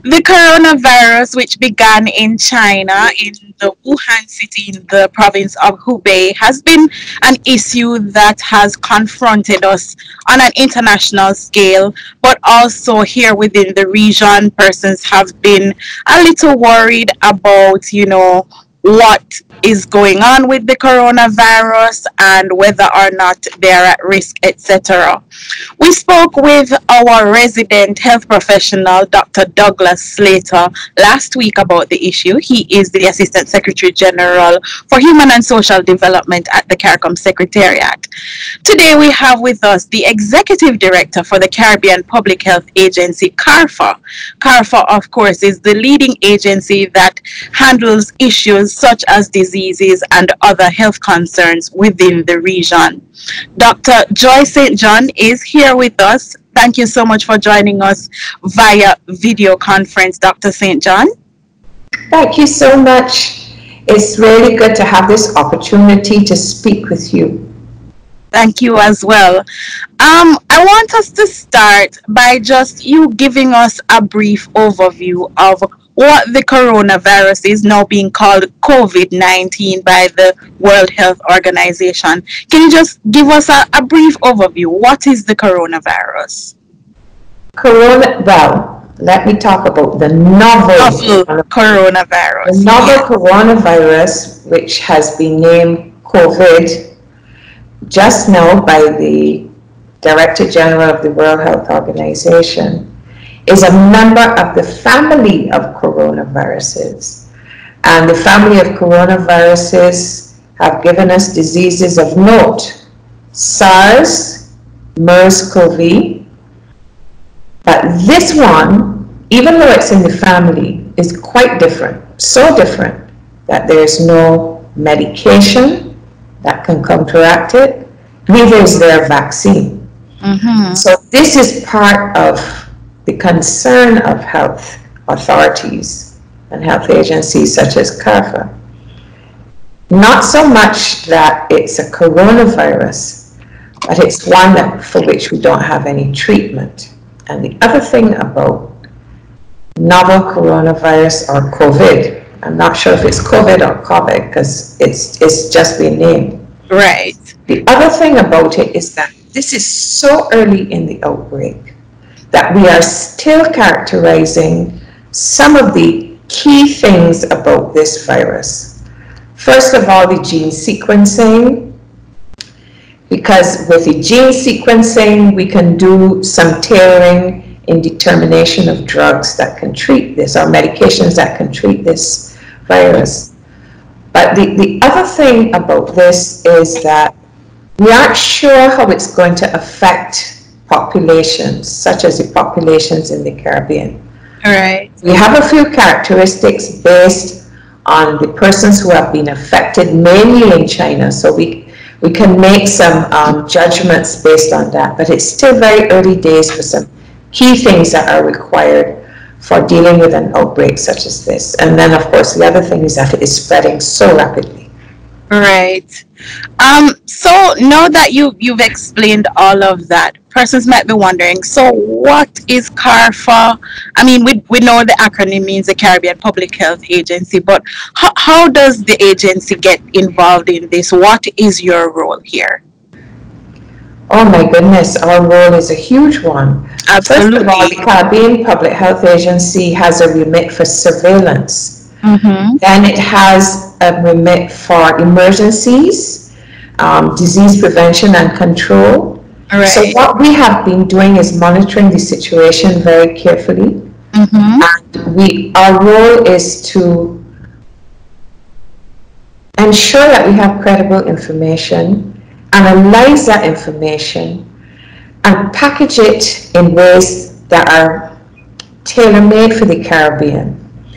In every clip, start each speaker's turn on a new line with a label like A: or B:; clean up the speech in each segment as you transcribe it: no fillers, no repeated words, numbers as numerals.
A: The coronavirus, which began in China, in the Wuhan city in the province of Hubei, has been an issue that has confronted us on an international scale, but also here within the region. Persons have been a little worried about, what is going on with the coronavirus and whether or not they're at risk, etc. We spoke with our resident health professional, Dr. Douglas Slater, last week about the issue. He is the Assistant Secretary General for Human and Social Development at the CARICOM Secretariat. Today we have with us the Executive Director for the Caribbean Public Health Agency, CARPHA. CARPHA, of course, is the leading agency that handles issues such as diseases and other health concerns within the region. Dr. Joy St. John is here with us. Thank you so much for joining us via video conference, Dr. St. John.
B: Thank you so much. It's really good to have this opportunity to speak with you.
A: Thank you as well. I want us to start by just you giving us a brief overview of what the coronavirus is, now being called COVID-19 by the World Health Organization. Can you just give us a brief overview? What is the coronavirus?
B: Well, let me talk about the novel
A: coronavirus.
B: The novel coronavirus, which has been named COVID just now by the Director General of the World Health Organization, is a member of the family of coronaviruses. And the family of coronaviruses have given us diseases of note: SARS, MERS-CoV. But this one, even though it's in the family, is quite different. So different that there's no medication that can counteract it, neither is there a vaccine.
A: Mm-hmm.
B: So this is part of the concern of health authorities and health agencies such as CARPHA. Not so much that it's a coronavirus, but it's one for which we don't have any treatment. And the other thing about novel coronavirus or COVID, I'm not sure if it's COVID or COVID because it's just been named.
A: Right.
B: The other thing about it is that this is so early in the outbreak that we are still characterizing some of the key things about this virus. First of all, the gene sequencing, because with the gene sequencing, we can do some tailoring in determination of drugs that can treat this, or medications that can treat this virus. But the other thing about this is that we aren't sure how it's going to affect populations, such as the populations in the Caribbean.
A: All right.
B: We have a few characteristics based on the persons who have been affected, mainly in China, so we can make some judgments based on that, but it's still very early days for some key things that are required for dealing with an outbreak such as this. And then, of course, the other thing is that it is spreading so rapidly.
A: Right. So now that you've explained all of that, persons might be wondering, so what is CARPHA? I mean, we know the acronym means the Caribbean Public Health Agency, but how does the agency get involved in this? What is your role here?
B: Oh my goodness, our role is a huge one.
A: Absolutely.
B: First of all, the Caribbean Public Health Agency has a remit for surveillance.
A: Mm-hmm.
B: Then it has a remit for emergencies, disease prevention and control.
A: Right.
B: So what we have been doing is monitoring the situation very carefully.
A: Mm-hmm.
B: And our role is to ensure that we have credible information, analyze that information, and package it in ways that are tailor-made for the Caribbean.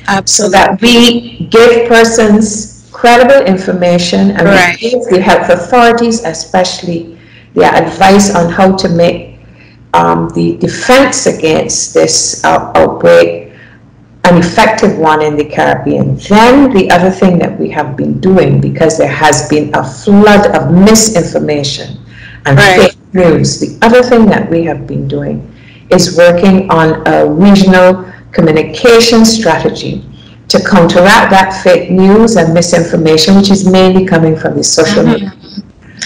A: Absolutely.
B: So that we give persons credible information and
A: right.
B: we give the health authorities especially their advice on how to make the defense against this outbreak an effective one in the Caribbean. Then the other thing that we have been doing, because there has been a flood of misinformation and
A: right.
B: fake news, the other thing that we have been doing is working on a regional communication strategy to counteract that fake news and misinformation, which is mainly coming from the social media.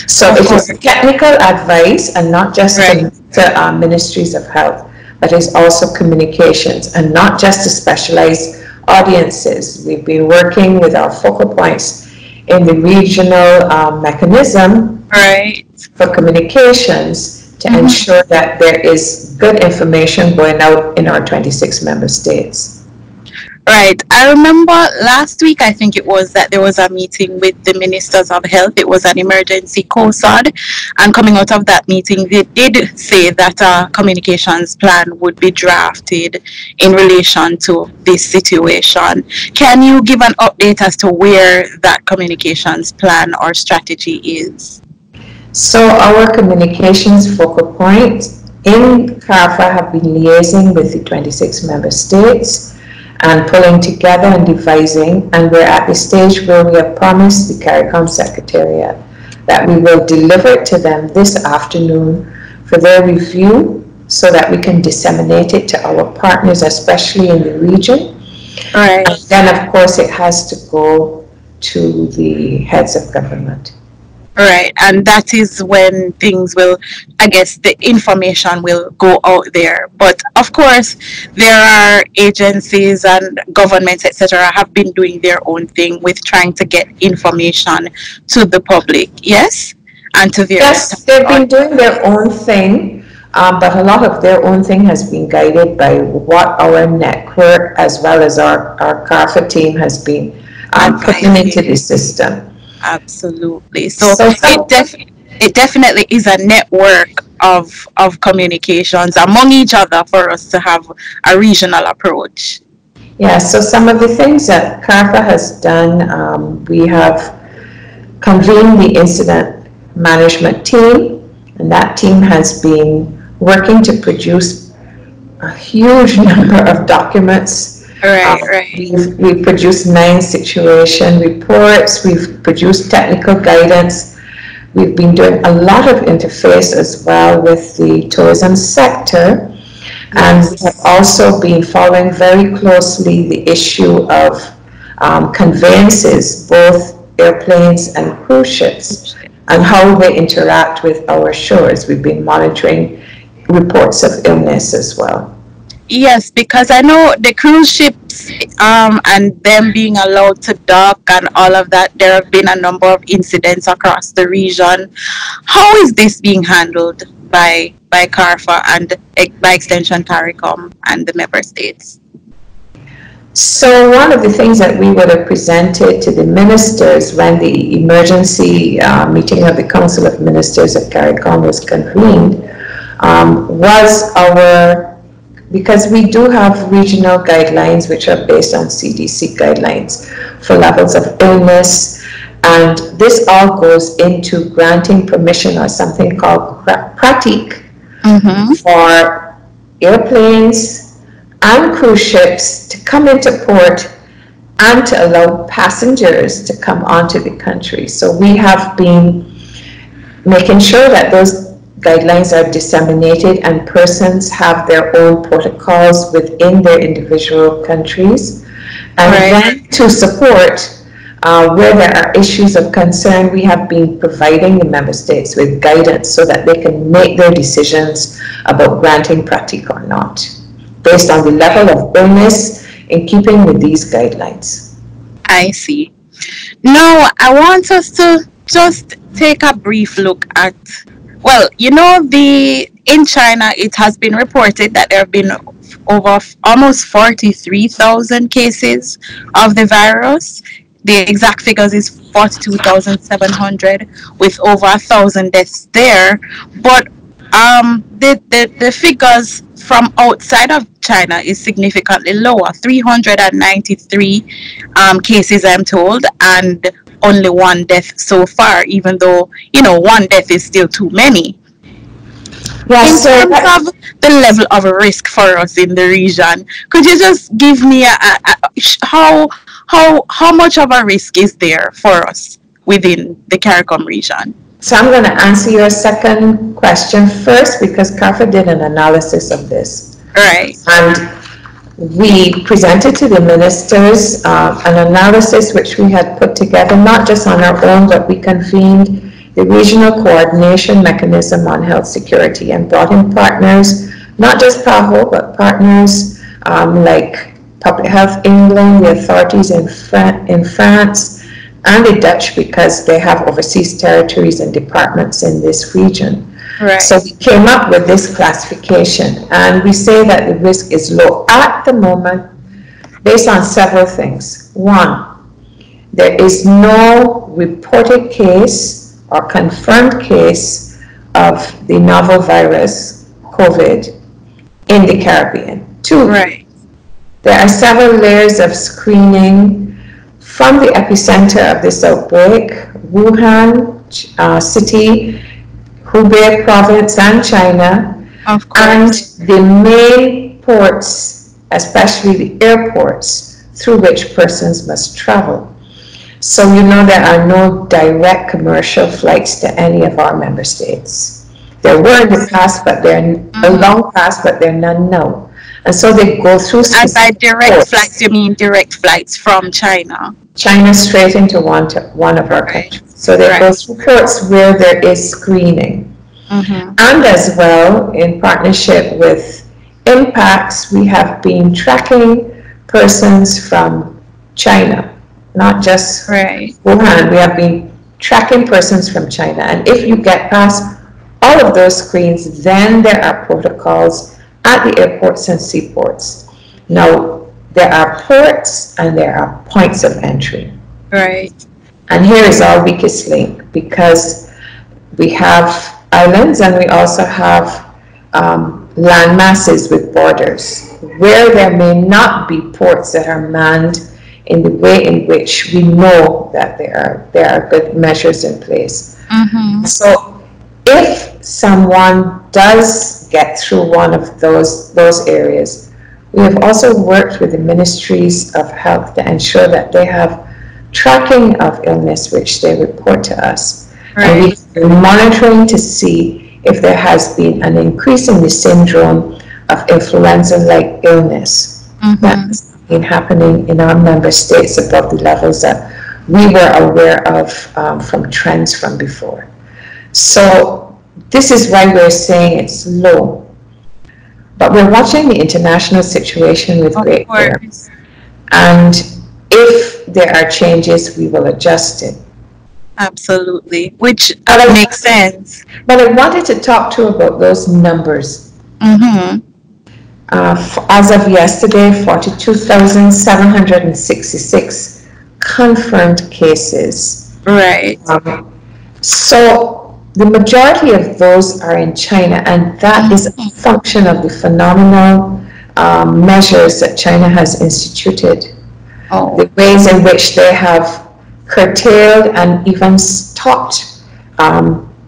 B: So it is technical advice and not just to ministries of health, but it's also communications and not just to specialized audiences. We've been working with our focal points in the regional mechanism for communications to ensure that there is good information going out in our 26 member states.
A: Right. I remember last week, I think it was, that there was a meeting with the ministers of health. It was an emergency COSOD. And coming out of that meeting, they did say that a communications plan would be drafted in relation to this situation. Can you give an update as to where that communications plan or strategy is?
B: So our communications focal point in CARPHA have been liaising with the 26 member states and pulling together and devising, and we're at the stage where we have promised the CARICOM Secretariat that we will deliver it to them this afternoon for their review so that we can disseminate it to our partners, especially in the region.
A: Right.
B: And then, of course, it has to go to the heads of government.
A: Right, and that is when things will, I guess, the information will go out there. But of course, there are agencies and governments, etc., have been doing their own thing with trying to get information to the public, yes? And to their...
B: Yes, they've been doing their own thing, but a lot of their own thing has been guided by what our network, as well as our CARPHA team has been putting into the system.
A: Absolutely. So it definitely is a network of communications among each other for us to have a regional approach.
B: Yeah, so some of the things that CARPHA has done, we have convened the incident management team, and that team has been working to produce a huge number of documents. We've produced 9 situation reports. We've produced technical guidance. We've been doing a lot of interface as well with the tourism sector. And we have also been following very closely the issue of conveyances, both airplanes and cruise ships, and how they interact with our shores. We've been monitoring reports of illness as well.
A: Yes, because I know the cruise ships and them being allowed to dock and all of that, there have been a number of incidents across the region. How is this being handled by CARPHA and by extension CARICOM and the member states?
B: So one of the things that we would have presented to the ministers when the emergency meeting of the Council of Ministers of CARICOM was convened was because we do have regional guidelines which are based on CDC guidelines for levels of illness, and this all goes into granting permission or something called pratique for airplanes and cruise ships to come into port and to allow passengers to come onto the country. So we have been making sure that those guidelines are disseminated and persons have their own protocols within their individual countries. And then to support where there are issues of concern, we have been providing the member states with guidance so that they can make their decisions about granting pratique or not, based on the level of illness in keeping with these guidelines.
A: I see. Now, I want us to just take a brief look at, well, you know, in China, it has been reported that there have been over almost 43,000 cases of the virus. The exact figures is 42,700 with over 1,000 deaths there. But the figures from outside of China is significantly lower, 393 cases, I'm told, and only 1 death so far, even though, you know, 1 death is still too many. Yes, in terms of the level of risk for us in the region, could you just give me how much of a risk is there for us within the CARICOM region?
B: So I'm going to answer your second question first, because CARPHA did an analysis of this.
A: Right.
B: And we presented to the ministers an analysis which we had put together, not just on our own, but we convened the Regional Coordination Mechanism on Health Security and brought in partners, not just PAHO, but partners like Public Health England, the authorities in France, and the Dutch, because they have overseas territories and departments in this region.
A: Right.
B: So we came up with this classification, and we say that the risk is low at the moment based on several things. One, there is no reported case or confirmed case of the novel virus, COVID, in the Caribbean. Two,
A: Right.
B: there are several layers of screening from the epicenter of this outbreak, Wuhan city, Hubei province, and China,
A: Of
B: and
A: course.
B: the main ports, especially the airports, through which persons must travel. So you know there are no direct commercial flights to any of our member states. There were in the past, but they're a long past, but they're none now. And so they go through
A: And by
B: specific
A: direct
B: ports.
A: flights, you mean direct flights from China?
B: China straight into one of our
A: Right.
B: countries. So they go
A: Right.
B: through ports where there is screening.
A: Mm-hmm.
B: And as well, in partnership with Impacts, we have been tracking persons from China, not just
A: Right.
B: Wuhan. We have been tracking persons from China. And if you get past all of those screens, then there are protocols at the airports and seaports. Now, there are ports and there are points of entry.
A: Right.
B: And here is our weakest link, because we have islands and we also have land masses with borders where there may not be ports that are manned in the way in which we know that there are good measures in place.
A: Mm-hmm.
B: So if someone does get through one of those areas, we have also worked with the ministries of health to ensure that they have tracking of illness which they report to us.
A: Right.
B: And we're monitoring to see if there has been an increase in the syndrome of influenza-like illness.
A: Mm-hmm.
B: That's been happening in our member states above the levels that we were aware of from trends from before. So this is why we're saying it's low. But we're watching the international situation with great care. And if there are changes, we will adjust it.
A: Absolutely. Which makes sense.
B: But I wanted to talk to you about those numbers.
A: Mm-hmm.
B: As of yesterday, 42,766 confirmed cases.
A: Right.
B: So the majority of those are in China, and that is a function of the phenomenal measures that China has instituted.
A: Oh.
B: The ways in which they have curtailed and even stopped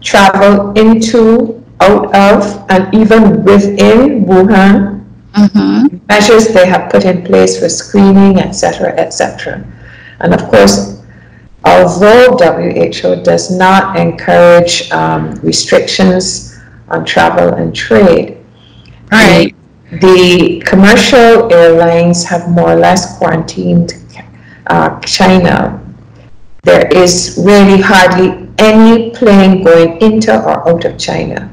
B: travel into, out of, and even within Wuhan.
A: Mm-hmm.
B: Measures they have put in place for screening, etc., etc. And of course, although WHO does not encourage restrictions on travel and trade,
A: Right.
B: the commercial airlines have more or less quarantined China. There is really hardly any plane going into or out of China.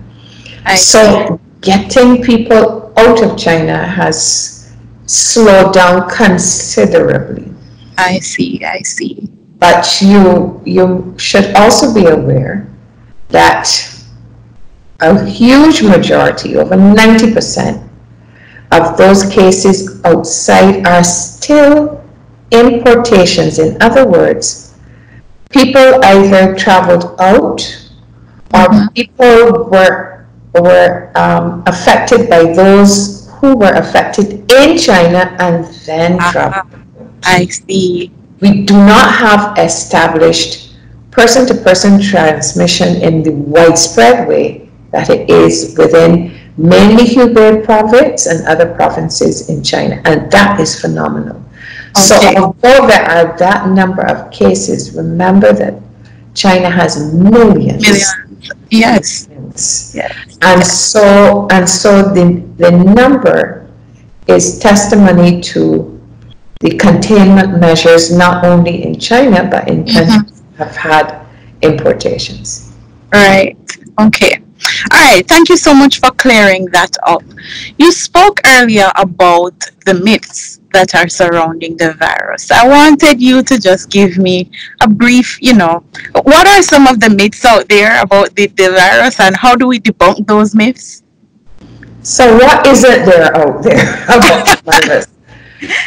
B: So getting people out of China has slowed down considerably.
A: I see.
B: But you should also be aware that a huge majority, over 90% of those cases outside are still importations. In other words, people either traveled out or people were affected by those who were affected in China and then traveled.
A: I see.
B: We do not have established person-to-person transmission in the widespread way that it is within mainly Hubei province and other provinces in China, and that is phenomenal. Okay. So although there are that number of cases, remember that China has millions.
A: Yes.
B: And so the number is testimony to the containment measures not only in China but in countries that have had importations.
A: Right. Okay. All right. Thank you so much for clearing that up. You spoke earlier about the myths that are surrounding the virus. I wanted you to just give me a brief, what are some of the myths out there about the virus and how do we debunk those myths?
B: So what isn't there out there about the virus?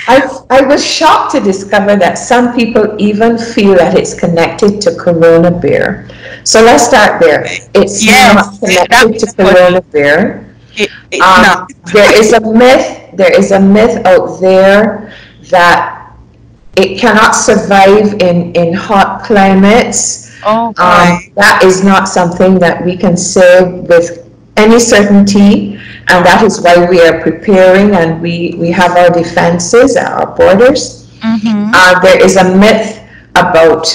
B: I was shocked to discover that some people even feel that it's connected to Corona Bear. So let's start there. It's not connected to Corona Bear. There is a myth out there that it cannot survive in hot climates. That is not something that we can say with any certainty, and that is why we are preparing and we have our defenses at our borders. There is a myth about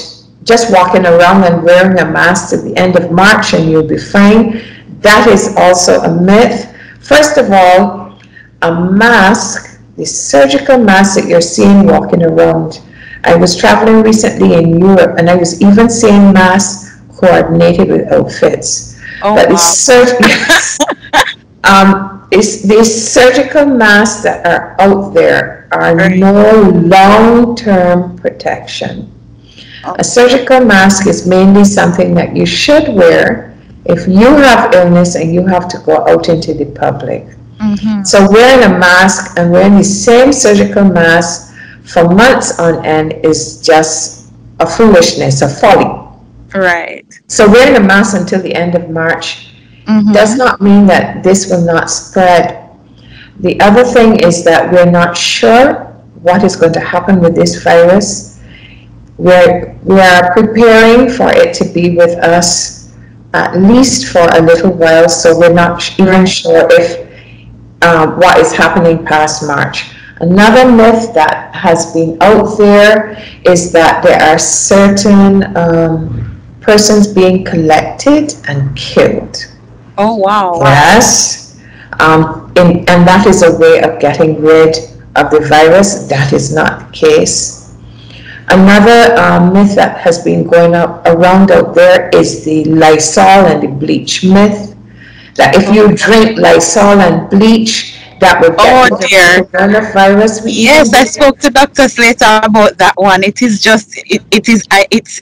B: just walking around and wearing a mask to the end of March and you'll be fine. That is also a myth. First of all, a mask, the surgical mask that you're seeing walking around. I was traveling recently in Europe and I was even seeing masks coordinated with outfits. But the surgical masks that are out there are no long-term protection. A surgical mask is mainly something that you should wear if you have illness and you have to go out into the public. So wearing a mask and wearing the same surgical mask for months on end is just a foolishness, a folly.
A: Right.
B: So wearing a mask until the end of March does not mean that this will not spread. The other thing is that we're not sure what is going to happen with this virus. We are preparing for it to be with us at least for a little while, so we're not even sure if what is happening past March. Another myth that has been out there is that there are certain persons being collected and killed.
A: Oh, wow.
B: Yes. And that is a way of getting rid of the virus. That is not the case. Another myth that has been going around out there is the Lysol and the bleach myth. That if you drink Lysol and bleach, that would get rid of the coronavirus.
A: Yes, I spoke to Dr. Slater about that one. It's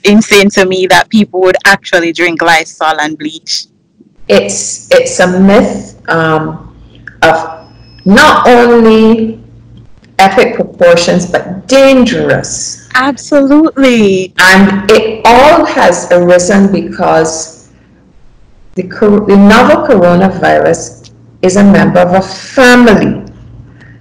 A: insane to me that people would actually drink Lysol and bleach.
B: It's a myth of not only epic proportions but dangerous.
A: Absolutely.
B: And it all has arisen because the novel coronavirus is a member of a family.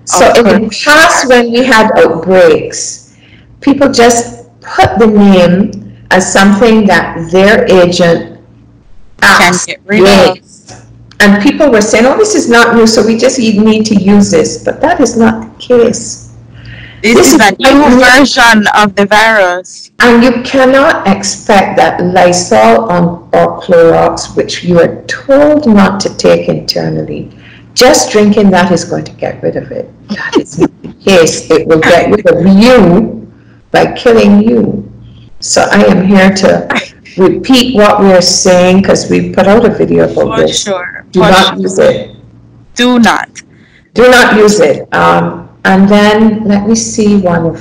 B: So in the past, when we had outbreaks, people just put the name as something that their agent
A: can get rid of.
B: And people were saying, oh, this is not new, so we just need to use this. But that is not the case.
A: This is a new version of the virus.
B: And you cannot expect that Lysol or Clorox, which you are told not to take internally, just drinking that is going to get rid of it. That is not the case. It will get rid of you by killing you. So I am here to repeat what we're saying because we put out a video about this.
A: Sure.
B: Do not use it.
A: Do not.
B: Do not use it. And then let me see they're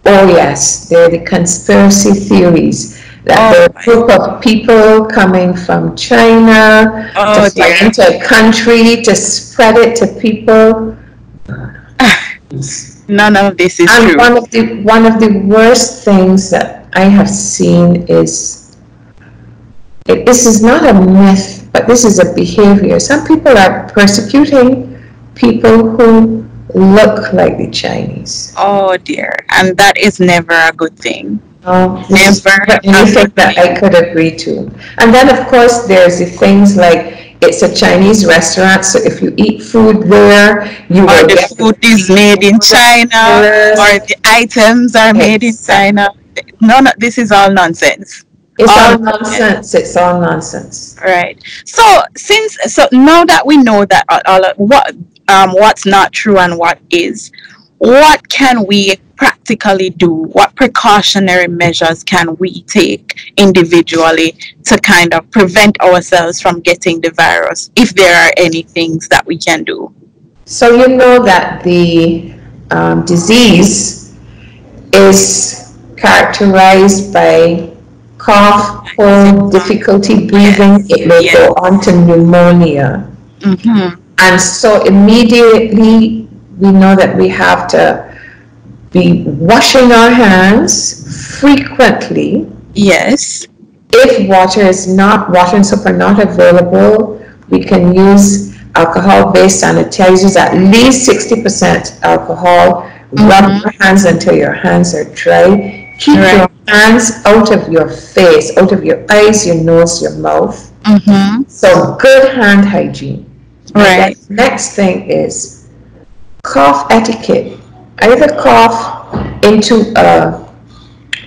B: the conspiracy theories. That there are a group of people coming from China to fly into a country to spread it to people.
A: None of this is true.
B: One of the worst things that I have seen is, this is not a myth, but this is a behavior. Some people are persecuting people who look like the Chinese.
A: Oh dear, and that is never a good thing.
B: Never anything that I could agree to. And then of course there's the things like it's a Chinese restaurant, so if you eat food there,
A: the food is made in China, or the items are made in China. This is all nonsense.
B: It's all nonsense. It's all nonsense.
A: Right. So now that we know that what's not true and what is. What can we practically do? What precautionary measures can we take individually to kind of prevent ourselves from getting the virus, if there are any things that we can do?
B: So you know that the disease is characterized by cough, cold, difficulty breathing. It may go on to pneumonia.
A: Mm-hmm.
B: And so immediately we know that we have to be washing our hands frequently.
A: Yes.
B: If water and soap are not available, we can use alcohol-based sanitizers, at least 60% alcohol. Rub your hands until your hands are dry. Keep your hands out of your face, out of your eyes, your nose, your mouth. So good hand hygiene.
A: Right.
B: The next thing is cough etiquette. Either cough into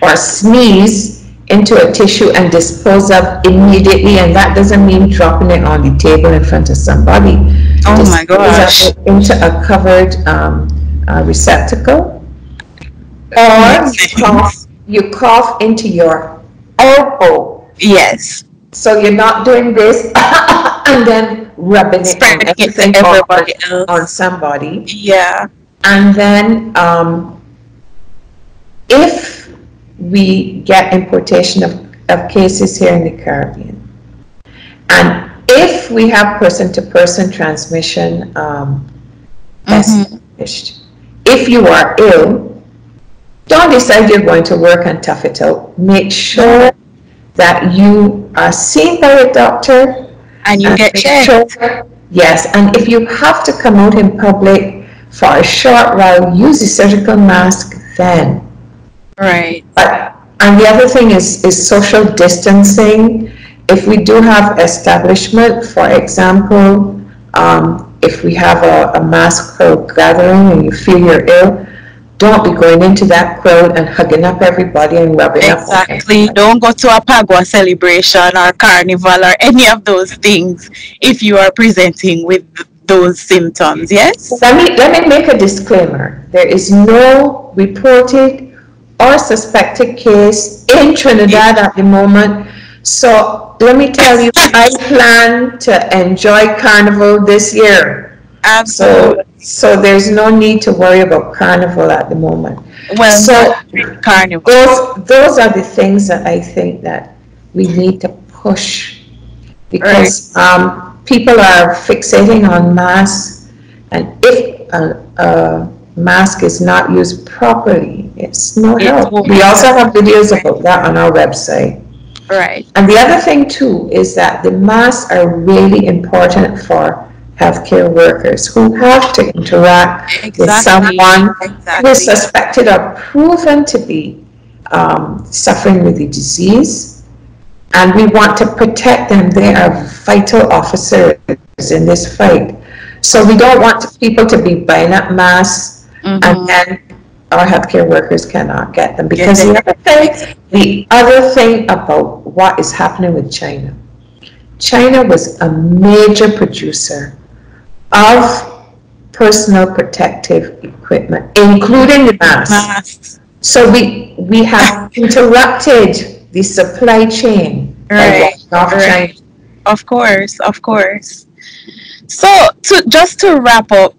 B: or sneeze into a tissue and dispose of immediately, and that doesn't mean dropping it on the table in front of somebody.
A: Oh my gosh.
B: Into a covered receptacle, or you cough into your elbow.
A: Yes.
B: So you're not doing this and then rubbing it on everything
A: everybody else.
B: On somebody.
A: Yeah.
B: And then if we get importation of cases here in the Caribbean, and if we have person-to-person transmission established, if you are ill, don't decide you're going to work and tough it out. Make sure that you are seen by a doctor.
A: And you get checked.
B: Yes, and if you have to come out in public for a short while, use a surgical mask then.
A: Right.
B: And the other thing is social distancing. If we do have establishment, for example, if we have a mass crowd gathering and you feel you're ill, don't be going into that crowd and hugging up everybody and rubbing up.
A: Exactly. Don't go to a Pagua celebration or carnival or any of those things if you are presenting with those symptoms. Yes?
B: Let me make a disclaimer. There is no reported or suspected case in Trinidad at the moment. So let me tell you, I plan to enjoy Carnival this year.
A: Absolutely.
B: So there's no need to worry about Carnival at the moment.
A: Well,
B: so
A: Carnival.
B: Those are the things that I think that we need to push, because people are fixating on masks, and if a mask is not used properly, it's no help. We also have videos about that on our website.
A: Right.
B: And the other thing too is that the masks are really important for healthcare workers who have to interact with someone who is suspected or proven to be suffering with the disease. And we want to protect them. They are vital officers in this fight. So we don't want people to be buying up masks and then our healthcare workers cannot get them. Because the other thing about what is happening with China, China was a major producer of personal protective equipment, including the masks. So we have interrupted the supply chain.
A: Right. China. Of course. So just to wrap up,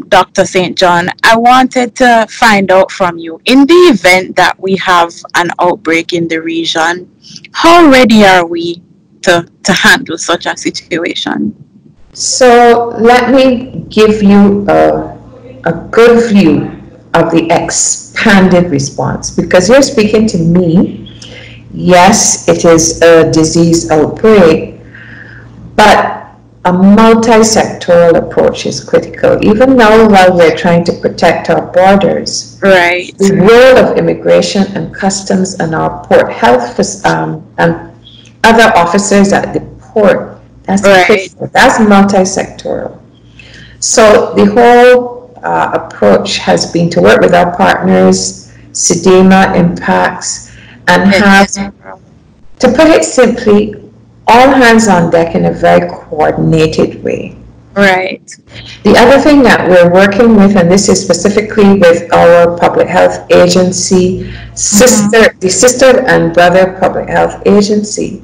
A: Dr. St. John, I wanted to find out from you, in the event that we have an outbreak in the region, how ready are we to handle such a situation?
B: So let me give you a good view of the expanded response, because you're speaking to me. Yes, it is a disease outbreak, but a multi-sectoral approach is critical. Even now, while we're trying to protect our borders,
A: right,
B: the role of immigration and customs and our port health and other officers at the port, that's critical. That's multi-sectoral. So the whole approach has been to work with our partners, SEDEMA, IMPACTS, and have, to put it simply, all hands on deck in a very coordinated way.
A: Right.
B: The other thing that we're working with, and this is specifically with our public health agency, the sister and brother public health agency,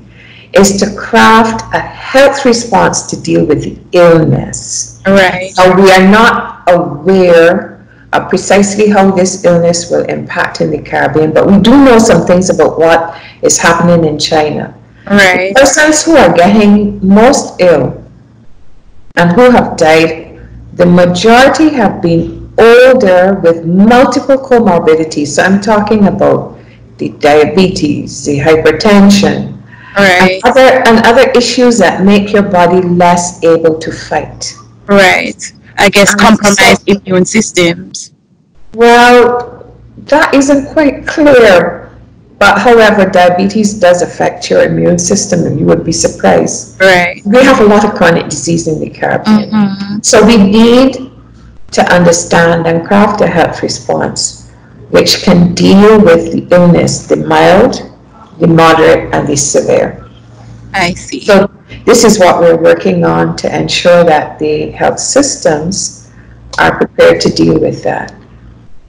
B: is to craft a health response to deal with the illness.
A: Right.
B: So we are not aware of precisely how this illness will impact in the Caribbean, but we do know some things about what is happening in China.
A: Right.
B: The persons who are getting most ill and who have died, the majority have been older with multiple comorbidities. So I'm talking about the diabetes, the hypertension,
A: Right.
B: and other issues that make your body less able to fight.
A: Right. I guess
B: And
A: compromised immune systems.
B: Well, that isn't quite clear. But however, diabetes does affect your immune system, and you would be surprised.
A: Right.
B: We have a lot of chronic disease in the Caribbean.
A: Mm-hmm.
B: So we need to understand and craft a health response which can deal with the illness, the mild, the moderate, and the severe.
A: I see.
B: So this is what we're working on to ensure that the health systems are prepared to deal with that.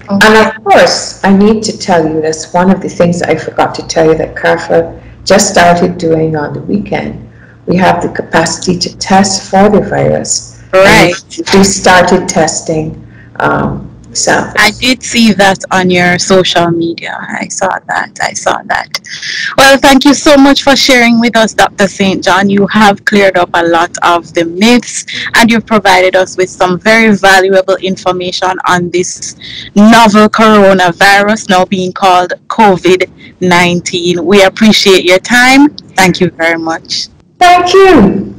A: Okay.
B: And of course, I need to tell you, that's one of the things that I forgot to tell you that CARFA just started doing on the weekend. We have the capacity to test for the virus.
A: Right.
B: We started testing samples.
A: I did see that on your social media. I saw that. Well, thank you so much for sharing with us, Dr. St. John. You have cleared up a lot of the myths, and you've provided us with some very valuable information on this novel coronavirus now being called COVID-19. We appreciate your time. Thank you very much.
B: Thank you.